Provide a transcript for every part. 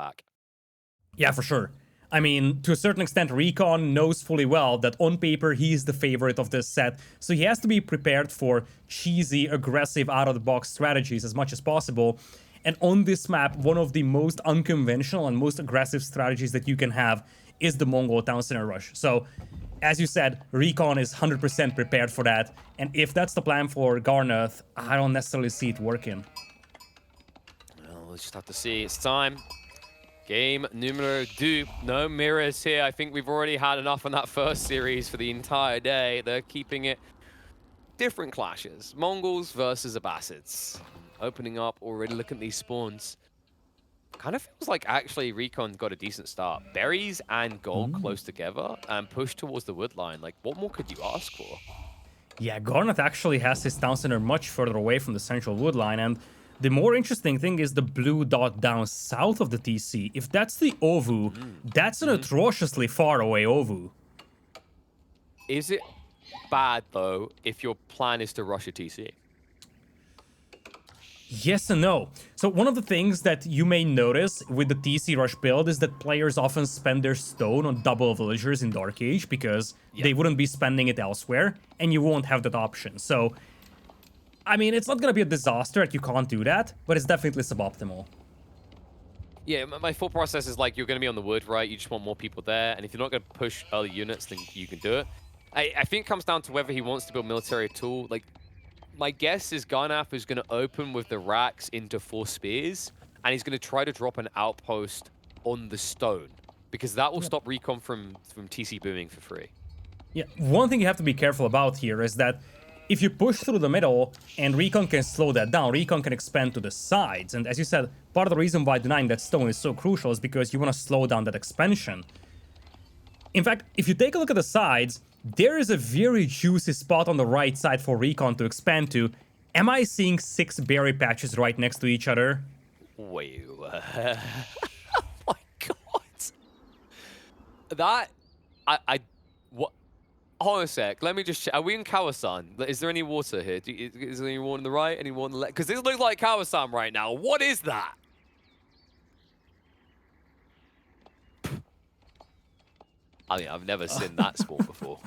back. Yeah, for sure. I mean, to a certain extent, RecoN knows fully well that on paper he is the favorite of this set, so he has to be prepared for cheesy, aggressive, out-of-the-box strategies as much as possible. And on this map, one of the most unconventional and most aggressive strategies that you can have is the Mongol Town Center Rush. So, as you said, RecoN is 100% prepared for that, and if that's the plan for Garnath, I don't necessarily see it working. Well, we'll just have to see. It's time. Game numero 2. No mirrors here. I think we've already had enough on that first series for the entire day. They're keeping it different clashes. Mongols versus Abbasids. Opening up already. Look at these spawns. Kind of feels like actually RecoN got a decent start. Berries and gold close together and push towards the wood line. Like, what more could you ask for? Yeah, Garnath actually has his town center much further away from the central wood line, and the more interesting thing is the blue dot down south of the TC. If that's the Ovu, that's an atrociously far away Ovu. Is it bad, though, if your plan is to rush a TC? Yes and no. So one of the things that you may notice with the TC rush build is that players often spend their stone on double villagers in Dark Age because they wouldn't be spending it elsewhere, and you won't have that option. So, I mean, it's not gonna be a disaster that you can't do that, but it's definitely suboptimal. Yeah, my thought process is like, you're going to be on the wood, right? You just want more people there, and if you're not going to push early units, then you can do it. I think it comes down to whether he wants to build military at all. Like, my guess is Garnath is going to open with the racks into 4 spears, and he's going to try to drop an outpost on the stone, because that will stop RecoN from TC booming for free. Yeah, one thing you have to be careful about here is that if you push through the middle and RecoN can slow that down, RecoN can expand to the sides. And as you said, part of the reason why denying that stone is so crucial is because you want to slow down that expansion. In fact, if you take a look at the sides, there is a very juicy spot on the right side for RecoN to expand to. Am I seeing 6 berry patches right next to each other? Wait, oh my god. That, what? Hold on a sec, let me just check. Are we in Kawasan? Is there any water here? Is there any water on the right, any water on the left? Because this looks like Kawasan right now. What is that? I mean, I've never seen that spawn before.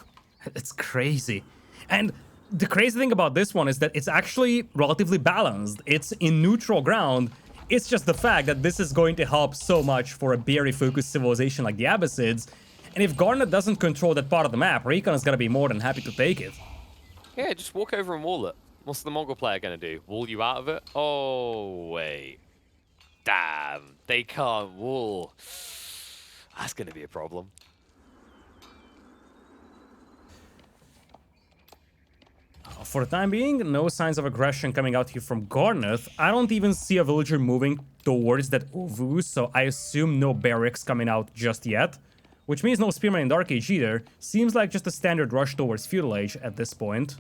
It's crazy. And the crazy thing about this one is that it's actually relatively balanced. It's in neutral ground. It's just the fact that this is going to help so much for a berry-focused civilization like the Abbasids. And if Garnath doesn't control that part of the map, RecoN is going to be more than happy to take it. Yeah, just walk over and wall it. What's the Mongol player going to do? Wall you out of it? Oh, wait. Damn, they can't wall. That's going to be a problem. For the time being, no signs of aggression coming out here from Garnath. I don't even see a villager moving towards that Ovu, so I assume no barracks coming out just yet. Which means no Spearman in Dark Age either. Seems like just a standard rush towards Feudal Age at this point.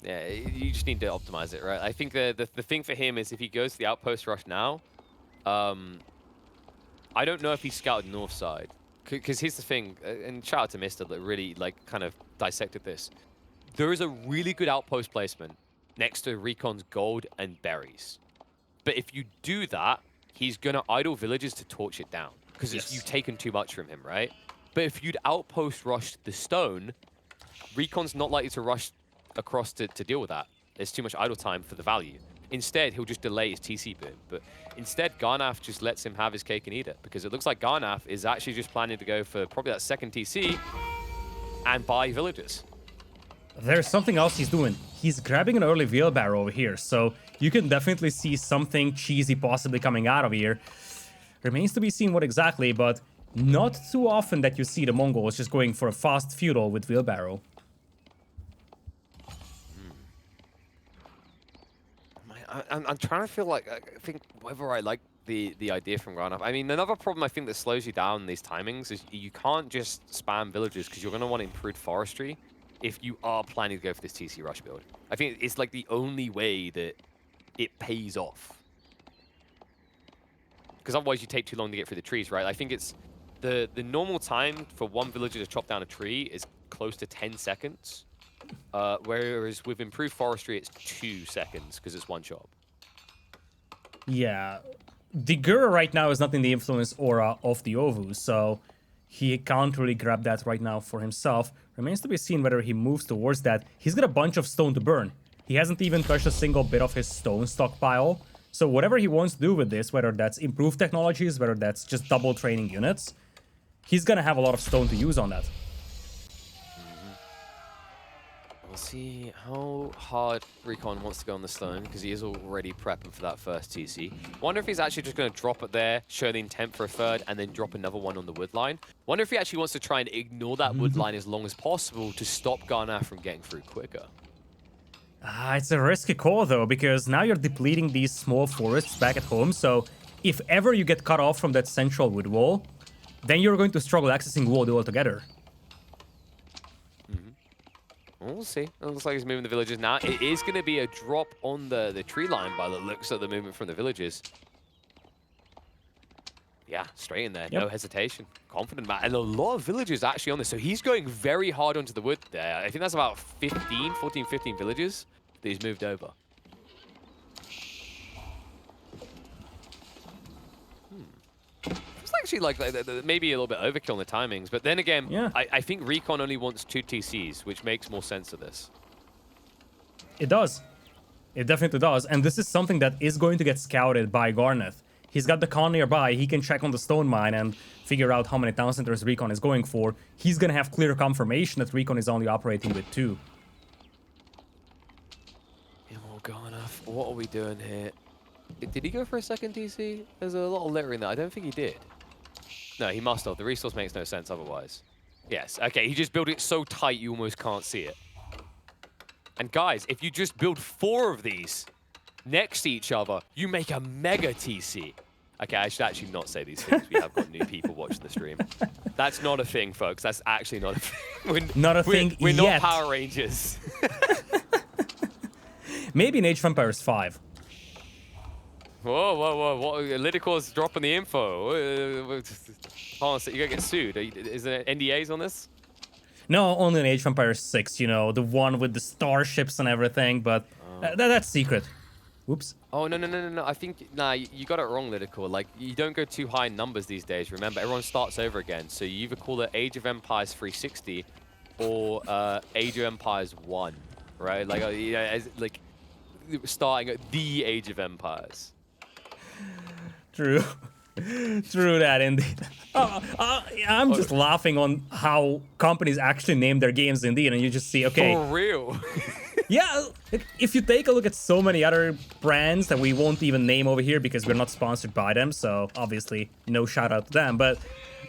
Yeah, you just need to optimize it, right? I think the thing for him is if he goes to the outpost rush now, I don't know if he scouted north side. Because here's the thing, and shout out to Mister that really kind of dissected this. There is a really good outpost placement next to RecoN's gold and berries. But if you do that, he's going to idle villages to torch it down. Because you've taken too much from him, right? But if you'd outpost rush the stone, RecoN's not likely to rush across to deal with that. There's too much idle time for the value. Instead, he'll just delay his TC boom. But instead, Garnath just lets him have his cake and eat it. Because it looks like Garnath is actually just planning to go for probably that second TC and buy villages. There's something else he's doing. He's grabbing an early wheelbarrow over here, so you can definitely see something cheesy possibly coming out of here. Remains to be seen what exactly, but not too often that you see the Mongols just going for a fast feudal with wheelbarrow. I'm trying to feel like, I think whether I like the idea from Garnath. I mean, another problem I think that slows you down in these timings is you can't just spam villages because you're going to want improved forestry if you are planning to go for this TC rush build. I think it's like the only way that it pays off. Because otherwise you take too long to get through the trees, right? I think it's the normal time for one villager to chop down a tree is close to 10 seconds. Whereas with improved forestry, it's 2 seconds because it's one chop. Yeah. the Gura right now is not in the influence aura of the Ovu, so he can't really grab that right now for himself. Remains to be seen whether he moves towards that. He's got a bunch of stone to burn. He hasn't even touched a single bit of his stone stockpile. So whatever he wants to do with this, whether that's improved technologies, whether that's just double training units, he's gonna have a lot of stone to use on that. We'll see how hard RecoN wants to go on the stone, because he is already prepping for that first TC. Wonder if he's actually just going to drop it there, show the intent for a third, and then drop another one on the wood line. Wonder if he actually wants to try and ignore that wood line as long as possible to stop Garnath from getting through quicker. It's a risky call, though, because now you're depleting these small forests back at home, so if ever you get cut off from that central wood wall, then you're going to struggle accessing wood altogether. We'll see. It looks like he's moving the villagers now. It is going to be a drop on the tree line by the looks of the movement from the villagers. Yeah, straight in there. Yep. No hesitation. Confident man. And a lot of villagers actually on this. So he's going very hard onto the wood there. I think that's about 14, 15 villagers that he's moved over. It's actually like maybe a little bit overkill on the timings, but then again, yeah. I think RecoN only wants 2 TCs, which makes more sense to this. It does. It definitely does. And this is something that is going to get scouted by Garnath. He's got the con nearby. He can check on the stone mine and figure out how many town centers RecoN is going for. He's going to have clear confirmation that RecoN is only operating with 2. Oh, Garnath, what are we doing here? Did he go for a second TC? There's a lot of litter in there. I don't think he did. No, he must have. The resource makes no sense otherwise. Yes. Okay, he just built it so tight you almost can't see it. And guys, if you just build 4 of these next to each other, you make a mega TC. Okay, I should actually not say these things. We have got new people watching the stream. That's not a thing, folks. That's actually not a thing. Not a thing We're yet. not Power Rangers. Maybe in Age of Empires 5. Whoa, whoa, whoa. What? Lidakor's dropping the info. Hold on, so you're going to get sued. Is there NDAs on this? No, only in Age of Empires 6, you know, the one with the starships and everything, but that's secret. Whoops. Oh, no. I think, you got it wrong, Lidakor. Like, you don't go too high in numbers these days. Remember, everyone starts over again. So you either call it Age of Empires 360 or Age of Empires 1, right? Like, like starting at the Age of Empires. True. True that, indeed. I'm just laughing on how companies actually name their games, indeed, and you just see, okay. For real. Yeah, if you take a look at so many other brands that we won't even name over here because we're not sponsored by them, so obviously no shout out to them, but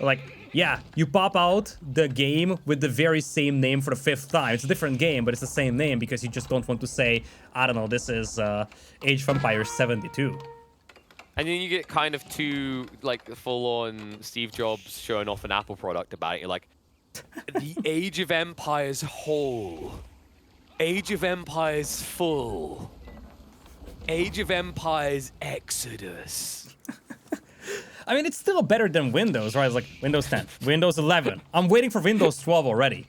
like, yeah, you pop out the game with the very same name for the 5th time. It's a different game, but it's the same name because you just don't want to say, I don't know, this is Age of Empires 72. And then you get kind of too, like, full-on Steve Jobs showing off an Apple product about it. You're like, the Age of Empires whole. Age of Empires full. Age of Empires Exodus. I mean, it's still better than Windows, right? It's like Windows 10, Windows 11. I'm waiting for Windows 12 already.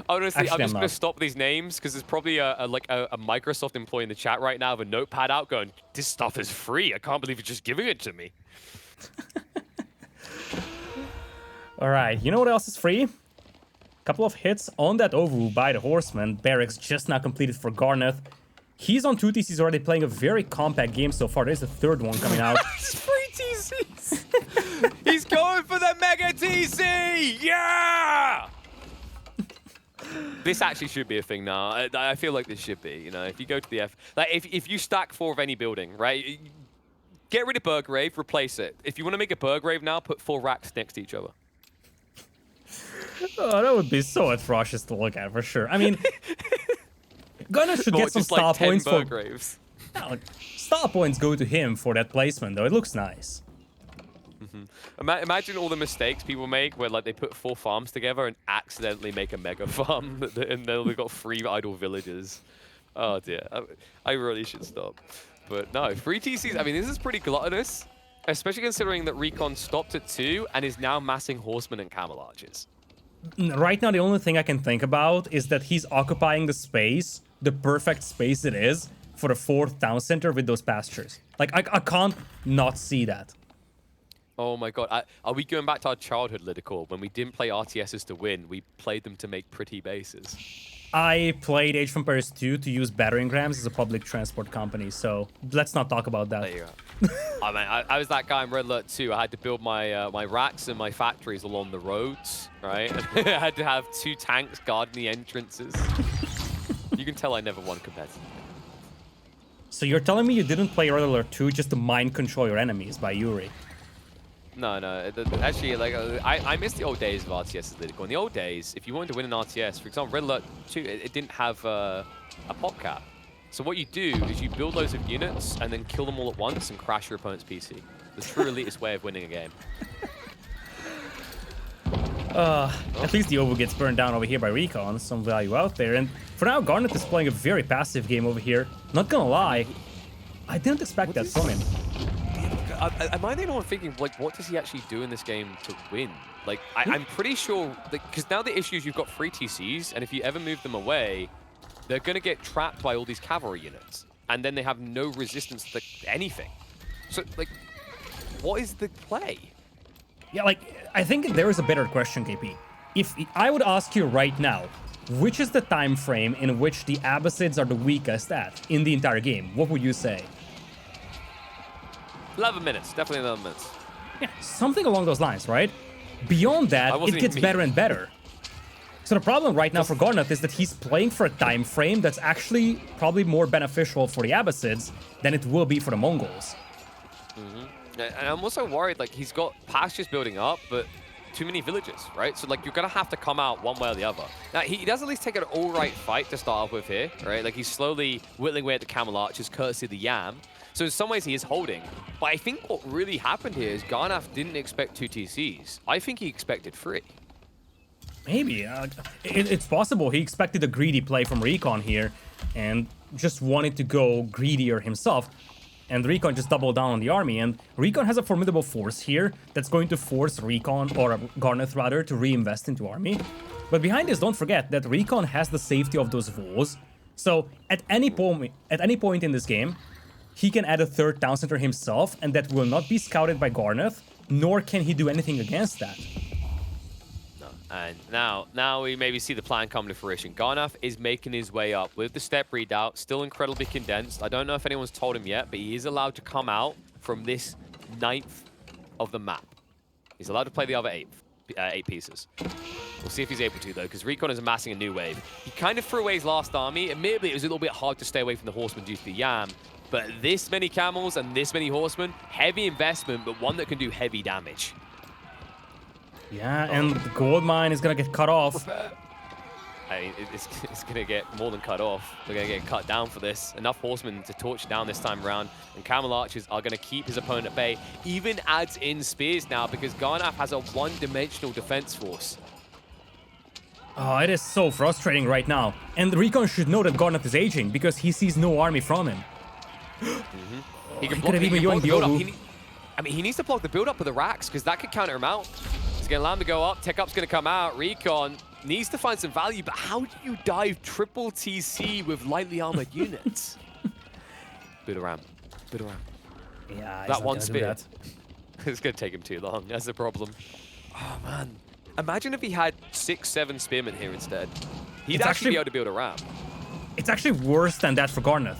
Honestly, I'm just going to stop these names because there's probably a Microsoft employee in the chat right now with a notepad out going, this stuff is free. I can't believe you're just giving it to me. All right, you know what else is free? Couple of hits on that Ovu by the Horseman. Barracks just now completed for Garnath. He's on 2 TCs already, playing a very compact game so far. There's a 3rd one coming out. It's free TCs! He's going for the Mega TC! Yeah! This actually should be a thing now. I feel like this should be, you know, if you go to the like if you stack 4 of any building, right? Get rid of Burgrave, replace it. If you want to make a Burgrave now, put 4 racks next to each other. Oh, that would be so atrocious to look at, for sure. I mean, Garnath should get some star like points for... Burgraves. No, like, star points go to him for that placement, though. It looks nice. Imagine all the mistakes people make where, like, they put 4 farms together and accidentally make a mega farm, and then they've got 3 idle villages. Oh, dear. I really should stop. But no, 3 TCs, I mean, this is pretty gluttonous, especially considering that RecoN stopped at 2 and is now massing horsemen and camel archers. Right now, the only thing I can think about is that he's occupying the space, the perfect space it is, for a 4th town center with those pastures. Like, I can't not see that. Oh my god. Are we going back to our childhood, Lidakor? When we didn't play RTSs to win, we played them to make pretty bases. I played Age of Empires 2 to use battering rams as a public transport company, so let's not talk about that. There you go. I mean, I was that guy in Red Alert 2. I had to build my my racks and my factories along the roads, right? I had to have 2 tanks guarding the entrances. You can tell I never won competitive. So you're telling me you didn't play Red Alert 2 just to mind control your enemies by Yuri? No. Actually, like, I miss the old days of RTS Lidakor. In the old days, if you wanted to win an RTS, for example, Red Alert 2, it didn't have a pop cap. So what you do is you build loads of units and then kill them all at once and crash your opponent's PC. The true elitist way of winning a game. At least the Ovo gets burned down over here by RecoN. Some value out there. And for now, Garnath is playing a very passive game over here. Not gonna lie, I didn't expect that from him. Am I the only one thinking, like, what does he actually do in this game to win? Like, I'm pretty sure, because now the issue is you've got 3 TCs, and if you ever move them away, they're going to get trapped by all these cavalry units. And then they have no resistance to anything. So, like, what is the play? Yeah, like, I think there is a better question, KP. If I would ask you right now, which is the time frame in which the Abbasids are the weakest at in the entire game, what would you say? 11 minutes. Definitely 11 minutes. Yeah, something along those lines, right? Beyond that, it gets better and better. So the problem right now for Garnath is that he's playing for a time frame that's actually probably more beneficial for the Abbasids than it will be for the Mongols. And I'm also worried, like, he's got pastures building up, but too many villages, right? So, like, you're going to have to come out one way or the other. Now, he does at least take an all-right fight to start off with here, right? Like, he's slowly whittling away at the camel archers, courtesy of the Yam. So in some ways he is holding. But I think what really happened here is Garnath didn't expect 2 TCs. I think he expected 3. Maybe. It's possible he expected a greedy play from RecoN here and just wanted to go greedier himself. And RecoN just doubled down on the army. And RecoN has a formidable force here that's going to force RecoN, or Garnath rather, to reinvest into army. But behind this, don't forget that RecoN has the safety of those walls. So at any point in this game, he can add a 3rd town center himself, and that will not be scouted by Garnath, nor can he do anything against that. No. And now we maybe see the plan come to fruition. Garnath is making his way up with the step redoubt, still incredibly condensed. I don't know if anyone's told him yet, but he is allowed to come out from this 9th of the map. He's allowed to play the other 8 pieces. We'll see if he's able to, though, because RecoN is amassing a new wave. He kind of threw away his last army. Admittedly, it was a little bit hard to stay away from the horsemen due to the Yam. But this many camels and this many horsemen, heavy investment, but one that can do heavy damage. Yeah, and the gold mine is going to get cut off. Hey, it's going to get more than cut off. They're going to get cut down for this. Enough horsemen to torch down this time around. And camel archers are going to keep his opponent at bay. Even adds in spears now because Garnath has a one-dimensional defense force. Oh, it is so frustrating right now. And RecoN should know that Garnath is aging because he sees no army from him. He can block the build-up. I mean, he needs to block the build-up of the racks because that could counter him out. He's going to allow him to go up. Tech up's going to come out. RecoN needs to find some value, but how do you dive triple TC with lightly armored units? Bit around. Yeah, that one spear. It's going to take him too long. That's the problem. Oh, man. Imagine if he had 6, 7 spearmen here instead. He'd actually be able to build a ram. It's actually worse than that for Garnath.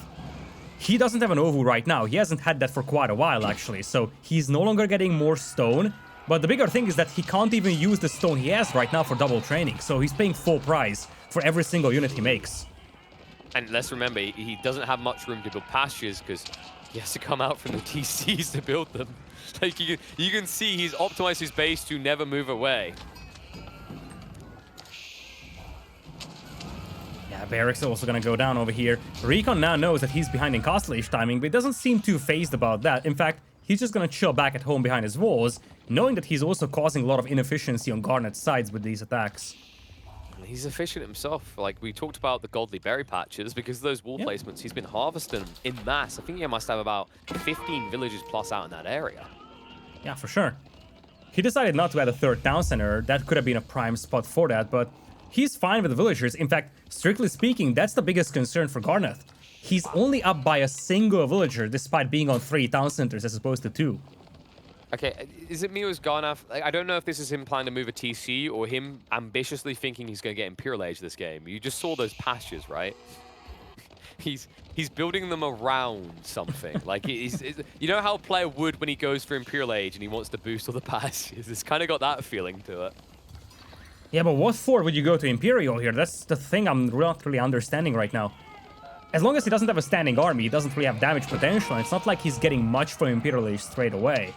He doesn't have an Ovu right now. He hasn't had that for quite a while, actually. So he's no longer getting more stone. But the bigger thing is that he can't even use the stone he has right now for double training. So he's paying full price for every single unit he makes. And let's remember, he doesn't have much room to build pastures because he has to come out from the TCs to build them. Like you can see he's optimized his base to never move away. Yeah, Barracks also gonna go down over here. RecoN now knows that he's behind in Castle timing, but doesn't seem too phased about that. In fact, he's just gonna chill back at home behind his walls, knowing that he's also causing a lot of inefficiency on Garnath's sides with these attacks. He's efficient himself. Like, we talked about the Godly Berry patches. Because of those wall placements, he's been harvesting them in mass. I think he must have about 15 villages plus out in that area. Yeah, for sure. He decided not to add a 3rd town center. That could have been a prime spot for that, but he's fine with the villagers. In fact, strictly speaking, that's the biggest concern for Garnath. He's only up by a single villager despite being on 3 town centers as opposed to 2. Okay, is it me or is Garnath? I don't know if this is him planning to move a TC or him ambitiously thinking he's going to get Imperial Age this game. You just saw those pastures, right? He's building them around something. Like, you know how a player would when he goes for Imperial Age and he wants to boost all the pastures? It's kind of got that feeling to it. Yeah, but what for would you go to Imperial here? That's the thing I'm not really understanding right now. As long as he doesn't have a standing army, he doesn't really have damage potential, and it's not like he's getting much from Imperial Age straight away.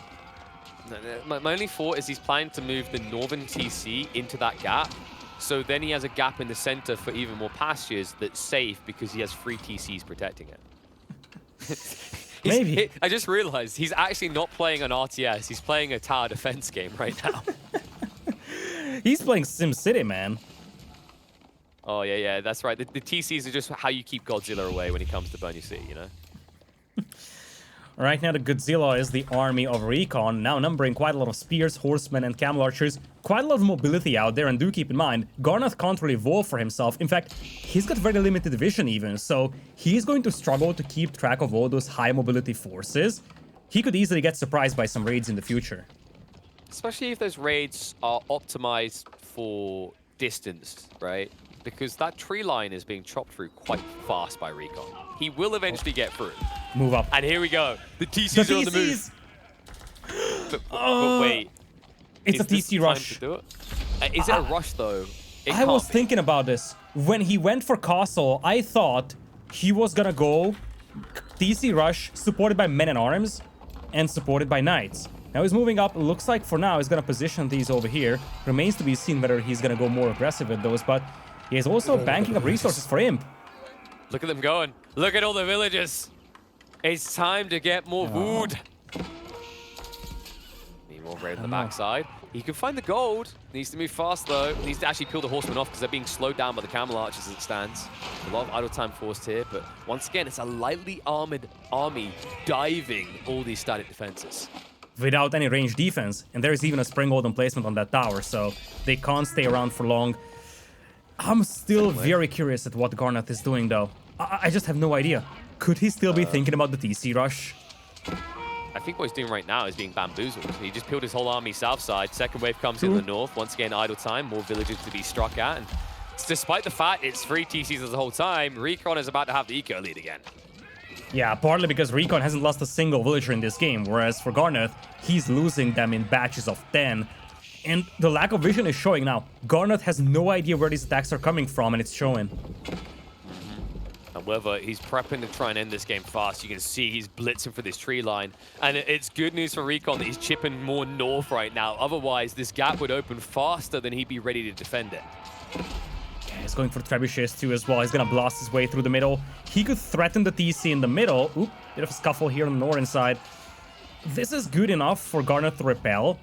My only thought is he's planning to move the northern TC into that gap, so then he has a gap in the center for even more pastures that's safe because he has 3 TCs protecting it. Maybe. I just realized he's actually not playing an RTS, he's playing a tower defense game right now. He's playing SimCity, man. Oh, yeah, that's right. The TCs are just how you keep Godzilla away when he comes to burn your city, you know? Right now, the Godzilla is the army of RecoN, now numbering quite a lot of spears, horsemen, and camel archers. Quite a lot of mobility out there, and do keep in mind, Garnath can't really evolve for himself. In fact, he's got very limited vision even, so he's going to struggle to keep track of all those high mobility forces. He could easily get surprised by some raids in the future. Especially if those raids are optimized for distance, right? Because that tree line is being chopped through quite fast by RecoN. He will eventually get through. Move up. And here we go. The TCs are on the move. But wait. It's a TC rush. To do it? Is it a rush, though? I was thinking about this. When he went for castle, I thought he was gonna go TC rush, supported by men-at-arms, and supported by knights. Now he's moving up. Looks like for now he's gonna position these over here. Remains to be seen whether he's gonna go more aggressive with those, but he's also banking up resources for Imp. Look at them going. Look at all the villages. It's time to get more wood. Need more raid on the backside. He can find the gold. Needs to move fast, though. Needs to actually peel the horsemen off because they're being slowed down by the camel archers as it stands. A lot of idle time forced here, but once again, it's a lightly armored army diving all these static defenses. Without any range defense, and there's even a spring-golden placement on that tower, so they can't stay around for long. I'm still very curious at what Garnath is doing, though. I just have no idea. Could he still be thinking about the TC rush? I think what he's doing right now is being bamboozled. He just peeled his whole army south side. Second wave comes in the north. Once again, idle time. More villages to be struck at. And despite the fact it's 3 TCs the whole time, RecoN is about to have the eco lead again. Yeah, partly because RecoN hasn't lost a single villager in this game, whereas for Garnath, he's losing them in batches of 10. And the lack of vision is showing now. Garnath has no idea where these attacks are coming from, and it's showing. However, he's prepping to try and end this game fast. You can see he's blitzing for this tree line. And it's good news for RecoN that he's chipping more north right now. Otherwise, this gap would open faster than he'd be ready to defend it. Yeah, he's going for trebuchets too as well. He's gonna blast his way through the middle. He could threaten the TC in the middle. Oop, bit of a scuffle here on the northern side. This is good enough for Garnath to repel.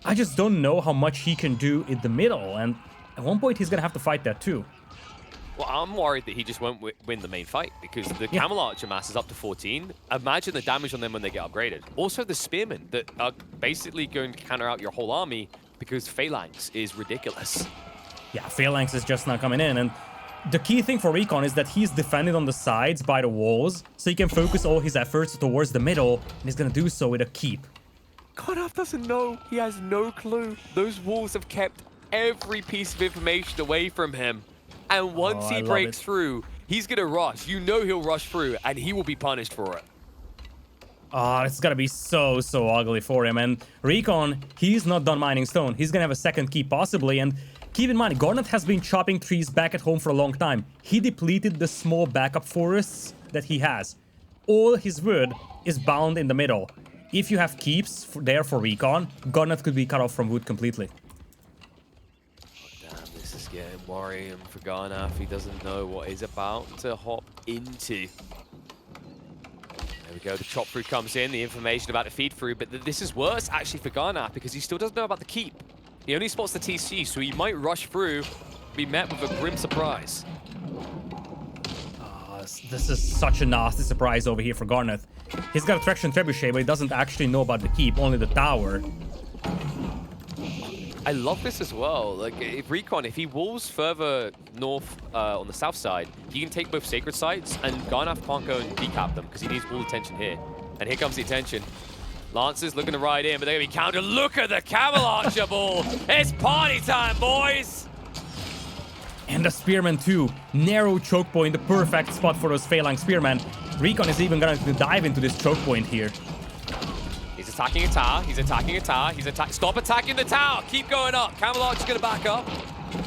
I just don't know how much he can do in the middle, and at one point he's gonna have to fight that too. Well, I'm worried that he just won't win the main fight because the Camel Archer mass is up to 14. Imagine the damage on them when they get upgraded. Also, the Spearmen that are basically going to counter out your whole army because Phalanx is ridiculous. Yeah, Phalanx is just not coming in, and the key thing for RecoN is that he's defended on the sides by the walls, so he can focus all his efforts towards the middle, and he's gonna do so with a keep. Garnath doesn't know. He has no clue. Those walls have kept every piece of information away from him. And once he breaks through, he's going to rush. You know he'll rush through, and he will be punished for it. Oh, it's going to be so ugly for him. And RecoN, he's not done mining stone. He's going to have a second keep possibly. And keep in mind, Garnath has been chopping trees back at home for a long time. He depleted the small backup forests that he has. All his wood is bound in the middle. If you have keeps there for RecoN, Garnath could be cut off from wood completely. This is getting worrying for Garnath. He doesn't know what he's about to hop into. There we go, the chop through comes in, the information about the feed through, but this is worse actually for Garnath because he still doesn't know about the keep. He only spots the TC, so he might rush through, be met with a grim surprise. This is such a nasty surprise over here for Garnath. He's got a traction trebuchet, but he doesn't actually know about the keep, only the tower. I love this as well. Like, if RecoN, if he walls further north on the south side, he can take both sacred sites, and Garnath can't go and decap them because he needs all attention here. And here comes the attention. Lancers looking to ride in, but they're going to be countered. Look at the Camel Archer ball. It's party time, boys. And the Spearman too. Narrow choke point, the perfect spot for those Phalanx Spearmen. RecoN is even going to dive into this choke point here. He's attacking a tower. He's attacking a tower. Stop attacking the tower. Keep going up. Camel Archer's going to back up.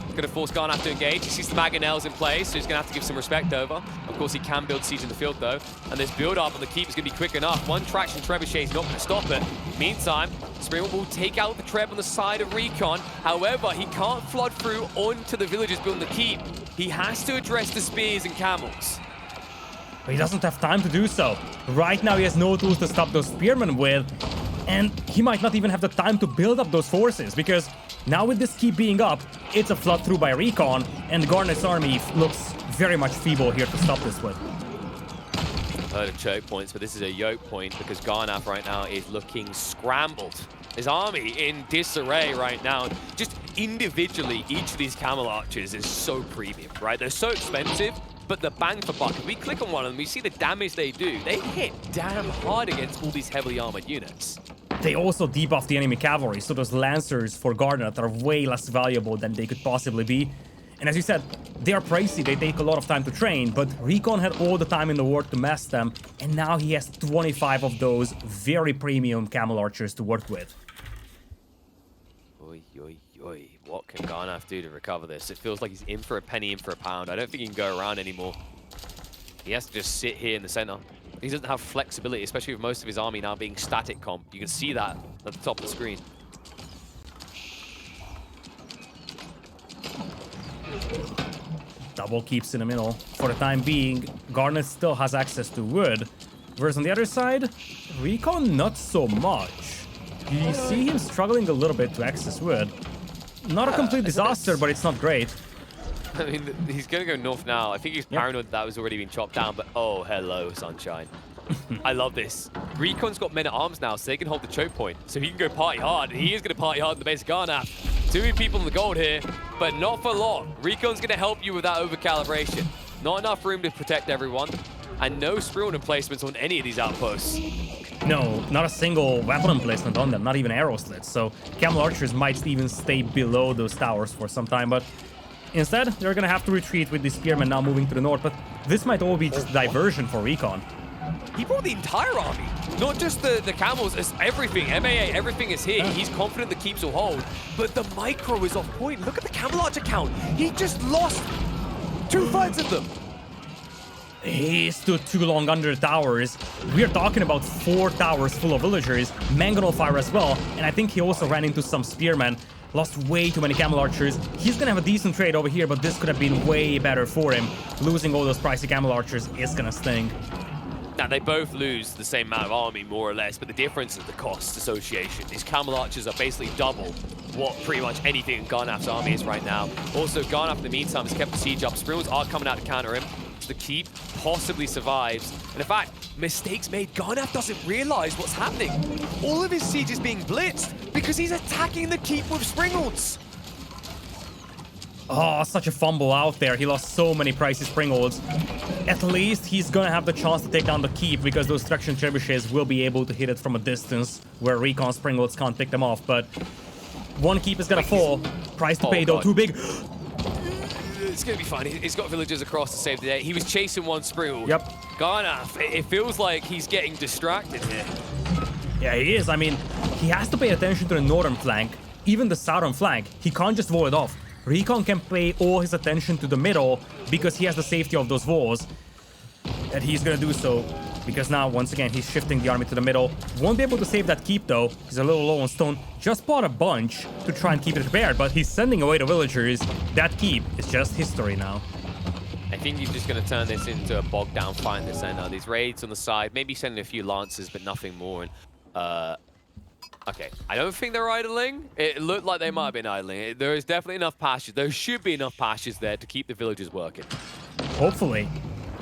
Going to force Garnath to engage. He sees the Mangonels in place, so he's going to have to give some respect over. Of course, he can build siege in the field, though. And this build-up on the keep is going to be quick enough. One traction Trebuchet is not going to stop it. Meantime, Springwood will take out the Treb on the side of RecoN. However, he can't flood through onto the villagers building the keep. He has to address the spears and camels. But he doesn't have time to do so. Right now, he has no tools to stop those Spearmen with. And he might not even have the time to build up those forces, because now with this keep being up, it's a flood through by RecoN, and Garnath's army looks very much feeble here to stop this with. Heard of choke points, but this is a yoke point because Garnath right now is looking scrambled. His army in disarray right now. Just individually, each of these Camel Archers is so premium, right? They're so expensive, but the bang for buck, if we click on one of them, we see the damage they do. They hit damn hard against all these heavily armored units. They also debuff the enemy cavalry, so those Lancers for Garnath are way less valuable than they could possibly be. And as you said, they are pricey, they take a lot of time to train, but RecoN had all the time in the world to mess them, and now he has 25 of those very premium Camel Archers to work with. Oi, oi, oi. What can Garnath do to recover this? It feels like he's in for a penny, in for a pound. I don't think he can go around anymore. He has to just sit here in the center. He doesn't have flexibility, especially with most of his army now being static comp. You can see that at the top of the screen. Double keeps in the middle. For the time being, Garnath still has access to wood. Whereas on the other side, RecoN not so much. You see him struggling a little bit to access wood. Not a complete disaster, but it's not great. I mean, he's going to go north now. I think he's paranoid that was already been chopped down, but oh, hello, sunshine. I love this. RecoN's got men at arms now, so they can hold the choke point. So he can go party hard, and he is going to party hard in the base of Garnath. 2 people in the gold here, but not for long. RecoN's going to help you with that over-calibration. Not enough room to protect everyone, and no Springwood emplacements on any of these outposts. No, not a single weapon emplacement on them, not even arrow slits. So Camel Archers might even stay below those towers for some time, but instead, they're going to have to retreat with the Spearmen now moving to the north, but this might all be just diversion for RecoN. He brought the entire army, not just the camels, it's everything. MAA, everything is here. He's confident the keeps will hold, but the micro is off point. Look at the Camel Archer count. He just lost 2/3 of them. He stood too long under the towers. We're talking about 4 towers full of villagers, Mangonel fire as well, and I think he also ran into some Spearmen. Lost way too many Camel Archers. He's gonna have a decent trade over here, but this could have been way better for him. Losing all those pricey Camel Archers is gonna sting. Now, they both lose the same amount of army, more or less, but the difference is the cost association. These Camel Archers are basically double what pretty much anything in Garnath's army is right now. Also, Garnath, in the meantime, has kept the siege up. Springwoods are coming out to counter him. The keep possibly survives. And in fact, mistakes made. Garnath doesn't realize what's happening. All of his siege is being blitzed because he's attacking the keep with Springwoods. Oh, such a fumble out there. He lost so many pricey Springwoods. At least he's gonna have the chance to take down the keep because those traction trebuchets will be able to hit it from a distance where RecoN Springwoods can't pick them off. But one keep is gonna fall. Price to pay though, too big. It's going to be fine. He's got villagers across to save the day. He was chasing one Springwood. Yep. Garnath, it feels like he's getting distracted here. Yeah, he is. I mean, he has to pay attention to the northern flank, even the southern flank. He can't just wall it off. RecoN can pay all his attention to the middle because he has the safety of those walls. And he's gonna do so because now, once again, he's shifting the army to the middle. Won't be able to save that keep, though. He's a little low on stone. Just bought a bunch to try and keep it prepared, but he's sending away the villagers. That keep is just history now. I think he's just going to turn this into a bogged down fight in the center. These raids on the side, maybe sending a few lances, but nothing more. And okay, I don't think they're idling. It looked like they might have been idling. There is definitely enough pastures. There should be enough pastures there to keep the villagers working. Hopefully.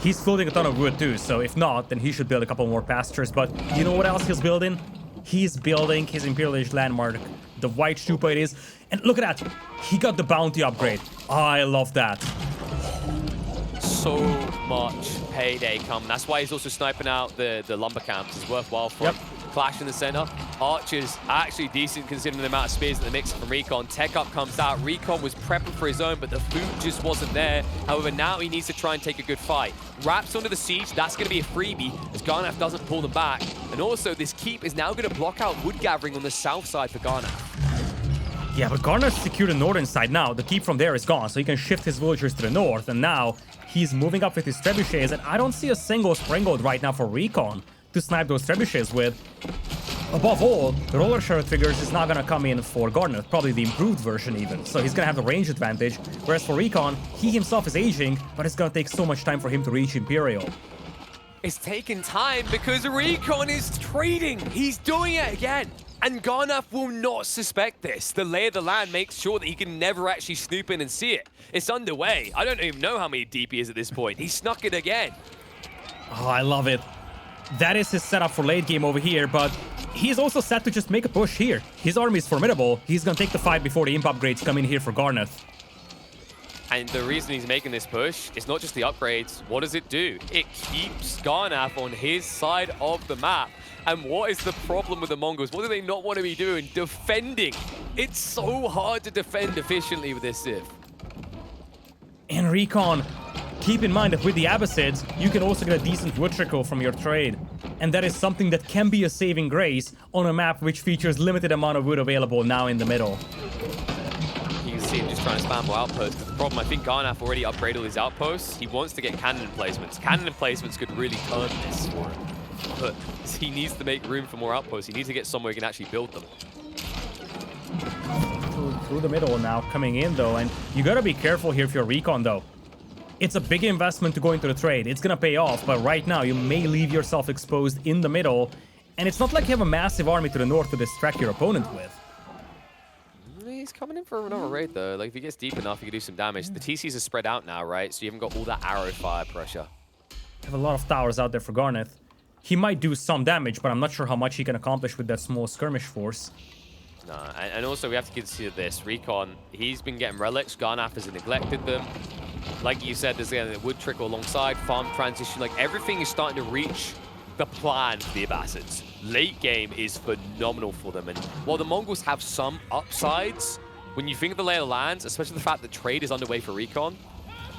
He's floating a ton of wood too, so if not, then he should build a couple more pastures. But you know what else he's building? He's building his Imperial Age landmark The white Stupa it is. And look at that. He got the bounty upgrade. I love that. So much payday coming. That's why he's also sniping out the lumber camps. It's worthwhile for him. Clash in the center. Archer's actually decent considering the amount of spears in the mix from RecoN. Tech up comes out. RecoN was prepping for his own, but the food just wasn't there. However, now he needs to try and take a good fight. Wraps onto the siege. That's going to be a freebie as Garnath doesn't pull them back. And also, this keep is now going to block out wood gathering on the south side for Garnath. Yeah, but Garnath secured the northern side now. The keep from there is gone, so he can shift his villagers to the north. And now he's moving up with his trebuchets, and I don't see a single springboard right now for RecoN to snipe those trebuchets with. Above all, the roller shard triggers is not going to come in for Garnath, probably the improved version even, so he's going to have the range advantage, whereas for RecoN, he himself is aging, but it's going to take so much time for him to reach Imperial. It's taking time because RecoN is trading. He's doing it again. And Garnath will not suspect this. The lay of the land makes sure that he can never actually snoop in and see it. It's underway. I don't even know how many deep he is at this point. He snuck it again. Oh, I love it. That is his setup for late game over here, but he's also set to just make a push here. His army is formidable. He's gonna take the fight before the imp upgrades come in here for Garnath. And the reason he's making this push is not just the upgrades. What does it do? It keeps Garnath on his side of the map. And what is the problem with the Mongols? What do they not want to be doing? Defending. It's so hard to defend efficiently with this Civ. And RecoN, keep in mind that with the Abbasids, you can also get a decent wood trickle from your trade. And that is something that can be a saving grace on a map which features limited amount of wood available now in the middle. You can see him just trying to spam more outposts. But the problem, I think Garnath already upgraded all his outposts. He wants to get cannon emplacements. Cannon emplacements could really turn this for him. But he needs to make room for more outposts. He needs to get somewhere he can actually build them. Through the middle now, coming in though, and you gotta be careful here if you're RecoN though. It's a big investment to go into the trade. It's gonna pay off, but right now you may leave yourself exposed in the middle, and it's not like you have a massive army to the north to distract your opponent with. He's coming in for another raid though. Like if he gets deep enough, he can do some damage. The TCs are spread out now, right? So you haven't got all that arrow fire pressure. Have a lot of towers out there for Garnath. He might do some damage, but I'm not sure how much he can accomplish with that small skirmish force. No, and also we have to consider this. RecoN, he's been getting relics. Garnath has neglected them. Like you said, there's a wood trickle alongside, farm transition. Like everything is starting to reach the plan for the Abbasids. Late game is phenomenal for them. And while the Mongols have some upsides, when you think of the lay of the lands, especially the fact that trade is underway for RecoN,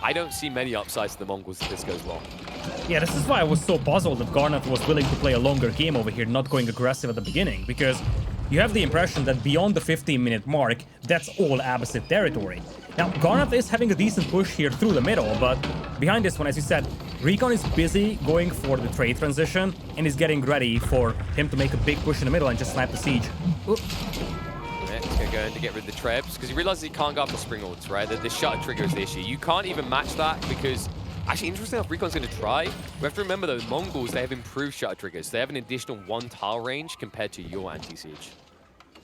I don't see many upsides to the Mongols if this goes wrong. Yeah, this is why I was so puzzled that Garnath was willing to play a longer game over here, not going aggressive at the beginning, because you have the impression that beyond the 15-minute mark, that's all Abbasid territory. Now, Garnath is having a decent push here through the middle, but behind this one, as you said, RecoN is busy going for the trade transition and is getting ready for him to make a big push in the middle and just snipe the siege. Ooh. He's going to go in to get rid of the trebs because he realizes he can't go after spring lords, right? The shutter trigger is the issue. You can't even match that because, actually, interesting enough, RecoN's going to try. We have to remember, though, Mongols, they have improved shutter triggers. They have an additional 1 tile range compared to your anti-siege.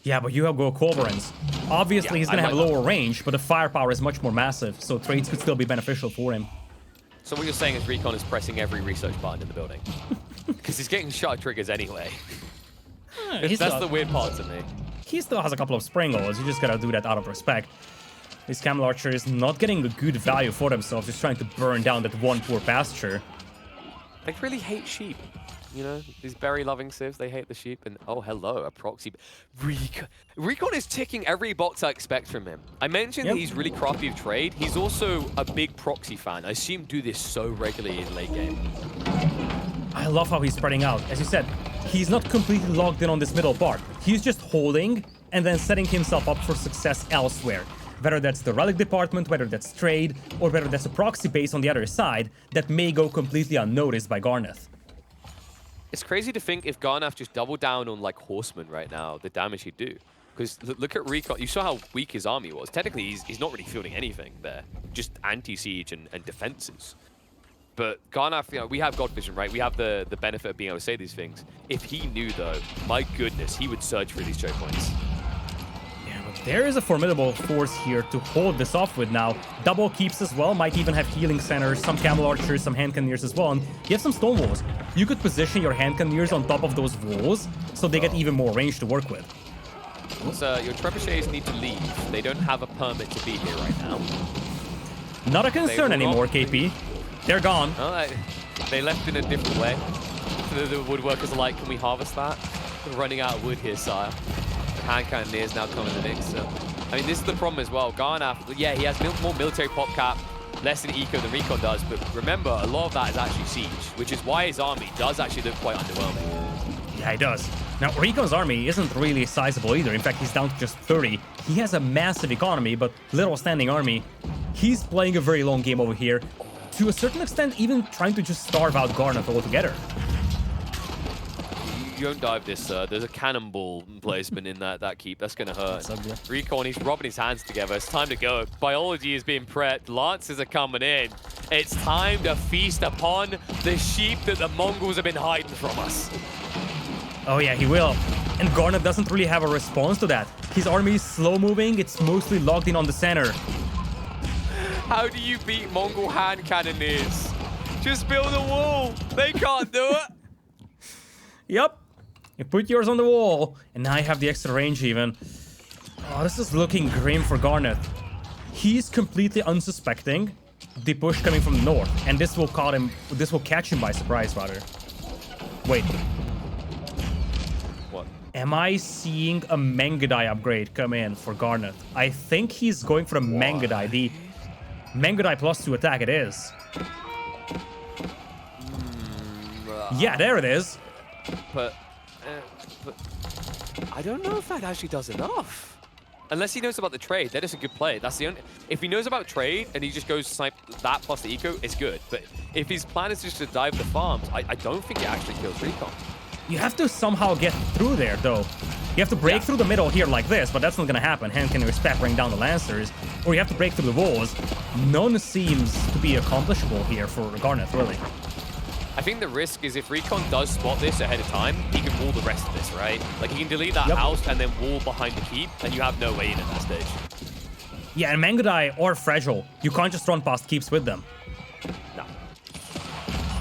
Yeah, but you have go Culverins. Obviously, he's going to have a lower range, but the firepower is much more massive, so trades could still be beneficial for him. So what you're saying is RecoN is pressing every research button in the building? Because he's getting shutter triggers anyway. That's the weird part to me. He still has a couple of springles. You just gotta do that out of respect. This Camel Archer is not getting a good value for themselves, just trying to burn down that one poor pasture. They really hate sheep. You know, these berry-loving civs, they hate the sheep. And oh, hello, a proxy. RecoN is ticking every box I expect from him. I mentioned that he's really crafty of trade. He's also a big proxy fan. I see him do this so regularly in late game. I love how he's spreading out. As you said, he's not completely logged in on this middle part. He's just holding and then setting himself up for success elsewhere. Whether that's the relic department, whether that's trade, or whether that's a proxy base on the other side that may go completely unnoticed by Garnath. It's crazy to think if Garnath just doubled down on like horsemen right now, the damage he'd do. Because look at RecoN. You saw how weak his army was. Technically, he's not really fielding anything there. Just anti-siege and defenses. But Garnath, you know, we have God Vision, right? We have the benefit of being able to say these things. If he knew, though, my goodness, he would surge through these choke points. Yeah, but there is a formidable force here to hold this off with now. Double keeps as well, might even have healing centers, some Camel Archers, some hand cannoneers as well. And you have some stone walls. You could position your hand cannoneers on top of those walls so they get even more range to work with. So your trebuchets need to leave. They don't have a permit to be here right now. Not a concern anymore, KP. They're gone. Oh, they left in a different way. The woodworkers are like, can we harvest that? We're running out of wood here, sire. The hand cannoneers now come in the mix. So, I mean, this is the problem as well. Garnath, yeah, he has more military pop cap, less in eco than RecoN does, but remember, a lot of that is actually siege, which is why his army does actually look quite underwhelming. Yeah, he does. Now, RecoN's army isn't really sizable either. In fact, he's down to just 30. He has a massive economy, but little standing army. He's playing a very long game over here. To a certain extent, even trying to just starve out Garnath altogether. You don't dive this, sir. There's a cannonball placement in that keep. That's going to hurt. RecoN, he's rubbing his hands together. It's time to go. Biology is being prepped. Lancers are coming in. It's time to feast upon the sheep that the Mongols have been hiding from us. Oh yeah, he will. And Garnath doesn't really have a response to that. His army is slow moving. It's mostly logged in on the center. How do you beat Mongol hand cannoneers? Just build a wall. They can't do it. Yep. You put yours on the wall, and now you have the extra range even. Oh, this is looking grim for Garnath. He's completely unsuspecting the push coming from the north, and this will catch him by surprise, rather. Wait. What? Am I seeing a Mangudai upgrade come in for Garnath? I think he's going for a Mangudai. The Mangudai +2 attack it is. Yeah, there it is. But I don't know if that actually does enough. Unless he knows about the trade, that is a good play. That's the only. If he knows about trade and he just goes snipe that plus the eco, it's good. But if his plan is just to dive the farms, I don't think it actually kills RecoN. You have to somehow get through there, though. You have to break through the middle here like this, but that's not gonna happen. Hand can respect bring down the Lancers, or you have to break through the walls. None seems to be accomplishable here for Garnath, really. I think the risk is if RecoN does spot this ahead of time, he can wall the rest of this, right? Like, he can delete that house and then wall behind the keep, and you have no way in at that stage. Yeah, and Mangudai are fragile. You can't just run past keeps with them. No.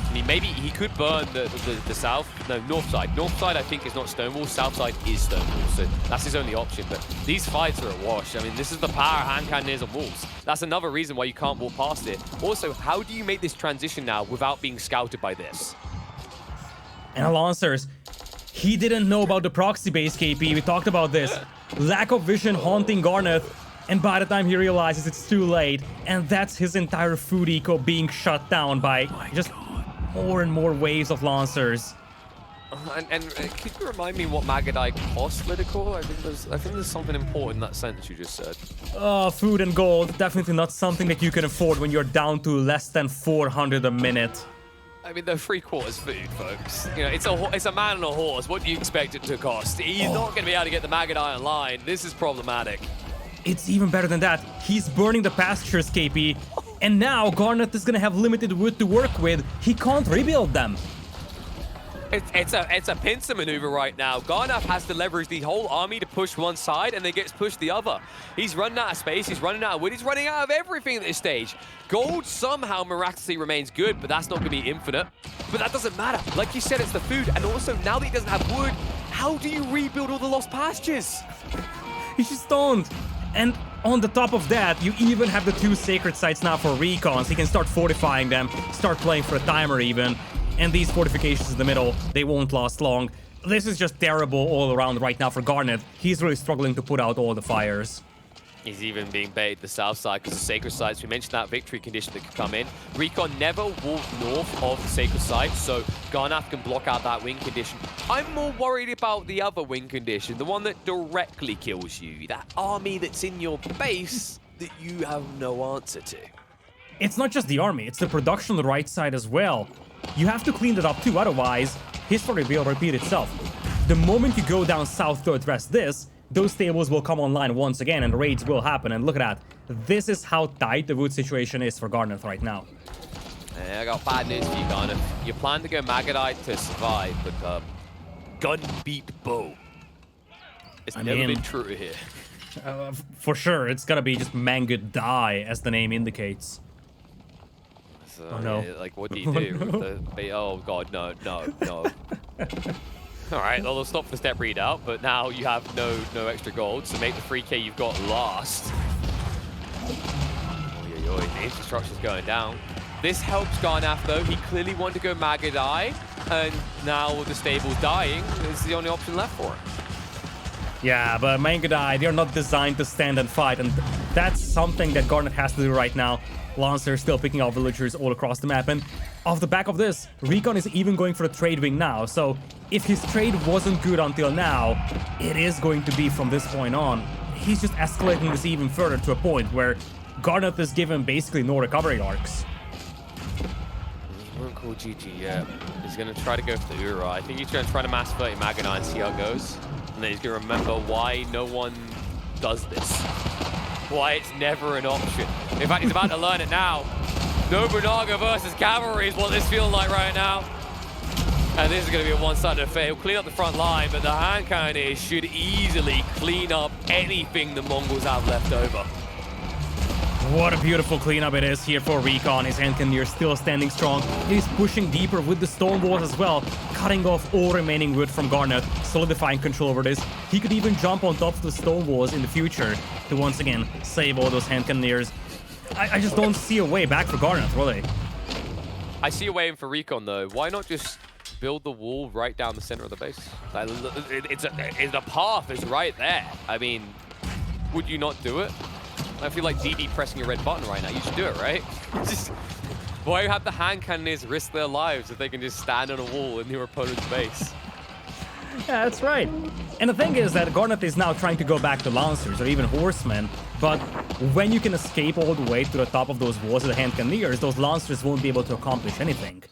I mean, maybe he could burn the south. No, north side. North side, I think, is not Stonewall. South side is Stonewall, so that's his only option. But these fights are a wash. I mean, this is the power hand cannoneers and walls. That's another reason why you can't walk past it. Also, how do you make this transition now without being scouted by this? And Lancers, he didn't know about the proxy base, KP. We talked about this. Lack of vision haunting Garnath. And by the time he realizes it's too late, and that's his entire food eco being shut down by just more and more waves of Lancers. And could you remind me what Mangudai cost, Lidakor? I think there's something important in that sentence you just said. Food and gold, definitely not something that you can afford when you're down to less than 400 a minute. I mean, they're 3/4 food, folks. You know, it's a man on a horse. What do you expect it to cost? He's not going to be able to get the Mangudai online. This is problematic. It's even better than that. He's burning the pastures, KP. And now Garnath is gonna have limited wood to work with. He can't rebuild them. It's a pincer maneuver right now. Garnath has to leverage the whole army to push one side and then gets pushed the other. He's running out of space, he's running out of wood, he's running out of everything at this stage. Gold somehow miraculously remains good, but that's not gonna be infinite. But that doesn't matter. Like you said, it's the food. And also, now that he doesn't have wood, how do you rebuild all the lost pastures? He's just stoned. And on the top of that, you even have the 2 sacred sites now for RecoN, so he can start fortifying them, start playing for a timer even. And these fortifications in the middle, they won't last long. This is just terrible all around right now for Garnath. He's really struggling to put out all the fires. He's even being baited the south side because of sacred sites. We mentioned that victory condition that could come in. RecoN never walked north of the sacred site, so Garnath can block out that win condition. I'm more worried about the other win condition, the one that directly kills you. That army that's in your base that you have no answer to. It's not just the army, it's the production on the right side as well. You have to clean that up too, otherwise history will repeat itself. The moment you go down south to address this, those stables will come online once again and raids will happen. And look at that. This is how tight the wood situation is for Garnath right now. Yeah, I got bad news for you, Garnath. You plan to go Mangudai to survive, but gun beat bow. It's never been true here. For sure, it's gotta be just Mangudai, as the name indicates. So, oh no. Yeah, like, what do you do? With the, oh god, no. All right, well, they'll stop the step readout, but now you have no extra gold, so make the 3k you've got last. The infrastructure's going down. This helps Garnath, though. He clearly wanted to go Magadai, and now with the stables dying, this is the only option left for him. Yeah, but Magadai, they're not designed to stand and fight, and that's something that Garnath has to do right now. Lancer still picking out villagers all across the map, and off the back of this, RecoN is even going for the trade wing now, so if his trade wasn't good until now, it is going to be from this point on. He's just escalating this even further to a point where Garnath is given basically no recovery arcs. He won't call GG yet. He's going to try to go for the Ura. I think he's going to try to mass 30 Maganai and see how it goes. And then he's going to remember why no one does this. Why it's never an option. In fact, he's about to learn it now. Nobunaga versus cavalry is what this feels like right now. And this is going to be a one-sided affair. He'll clean up the front line, but the hand cannoneers should easily clean up anything the Mongols have left over. What a beautiful cleanup it is here for RecoN. His hand cannoneer still standing strong. He's pushing deeper with the stone walls as well, cutting off all remaining wood from Garnath, solidifying control over this. He could even jump on top of the stone walls in the future to once again save all those hand cannoneers. I just don't see a way back for Garnath, really. I see a way in for RecoN, though. Why not just build the wall right down the center of the base? The path is right there. I mean, would you not do it? I feel like DD pressing a red button right now. You should do it, right? Just, why have the hand cannoneers risk their lives if they can just stand on a wall in your opponent's base? Yeah, that's right. And the thing is that Garnath is now trying to go back to Lancers or even Horsemen, but when you can escape all the way to the top of those walls of the hand cannoneers, those Lancers won't be able to accomplish anything.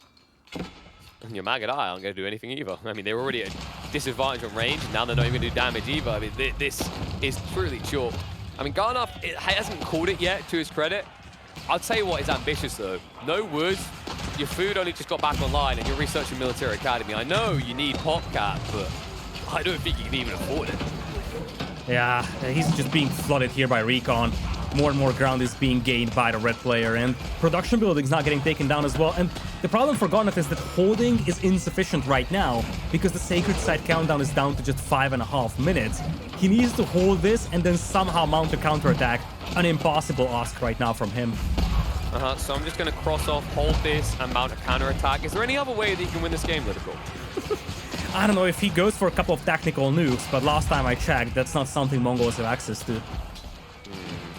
Your Magadai aren't going to do anything either. I mean, they're already at disadvantage on range, now they're not even going to do damage either. I mean, this is truly chalk. I mean, Garnath hasn't called it yet, to his credit. I'll tell you what is ambitious, though. No wood, your food only just got back online, and you're researching Military Academy. I know you need PopCap, but I don't think you can even afford it. Yeah, he's just being flooded here by RecoN. More and more ground is being gained by the red player, and production building's not getting taken down as well. And the problem for Garnath is that holding is insufficient right now, because the Sacred Site countdown is down to just 5.5 minutes. He needs to hold this and then somehow mount a counterattack. An impossible ask right now from him. So I'm just going to cross off, hold this, and mount a counterattack. Is there any other way that you can win this game, Lidakor? I don't know if he goes for a couple of tactical nukes, but last time I checked, that's not something Mongols have access to.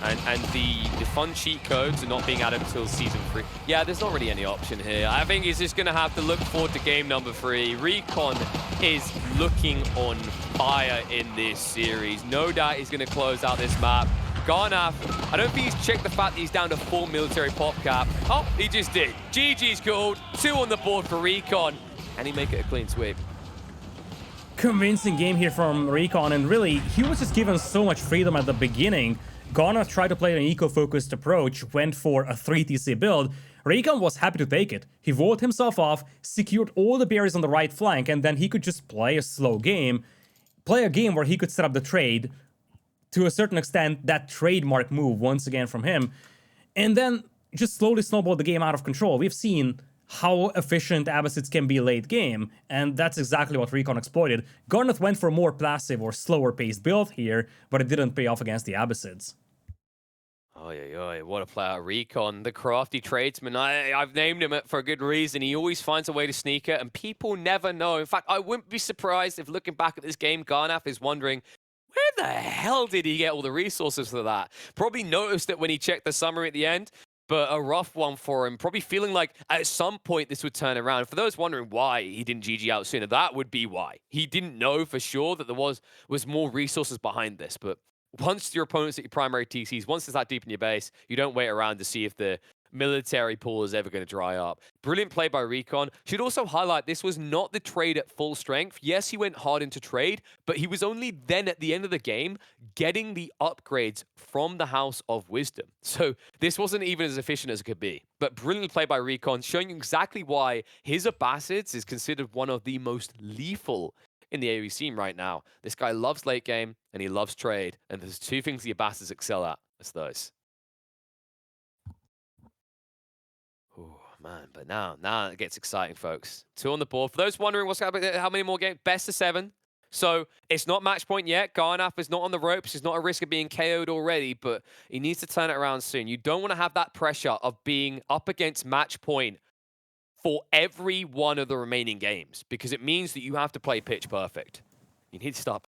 And the fun cheat codes are not being added until Season 3. Yeah, there's not really any option here. I think he's just going to have to look forward to game number 3. RecoN is looking on fire in this series. No doubt he's going to close out this map. Garnath, I don't think he's checked the fact that he's down to 4 military pop cap. Oh, he just did. GG's called. 2 on the board for RecoN. And he make it a clean sweep. Convincing game here from RecoN, and really, he was just given so much freedom at the beginning. Garnath tried to play an eco-focused approach, went for a 3 TC build. RecoN was happy to take it. He walled himself off, secured all the berries on the right flank, and then he could just play a slow game. Play a game where he could set up the trade. To a certain extent, that trademark move once again from him. And then just slowly snowball the game out of control. We've seen how efficient Abbasids can be late game, and that's exactly what RecoN exploited. Garnath went for a more passive or slower paced build here, but it didn't pay off against the Abbasids. What a player, RecoN, the crafty tradesman. I've named him it for a good reason. He always finds a way to sneak it, and people never know. In fact, I wouldn't be surprised if looking back at this game, Garnath is wondering, where the hell did he get all the resources for that? Probably noticed it when he checked the summary at the end, but a rough one for him. Probably feeling like at some point this would turn around. For those wondering why he didn't GG out sooner, that would be why. He didn't know for sure that there was more resources behind this, but once your opponent's at your primary TCs, once it's that deep in your base, you don't wait around to see if the military pool is ever going to dry up. Brilliant play by RecoN. Should also highlight this was not the trade at full strength. Yes, he went hard into trade, but he was only then at the end of the game getting the upgrades from the House of Wisdom. So this wasn't even as efficient as it could be. But brilliant play by RecoN, showing exactly why his Abbasids is considered one of the most lethal in the AoE scene right now. This guy loves late game and he loves trade, and there's 2 things the Abbasids excel at. It's those. man, but now it gets exciting, folks. 2 on the board. For those wondering what's happening, how many more games? Best of 7. So it's not match point yet. Garnath is not on the ropes. He's not at risk of being KO'd already, but he needs to turn it around soon. You don't want to have that pressure of being up against match point for every one of the remaining games, because it means that you have to play pitch perfect. You need to start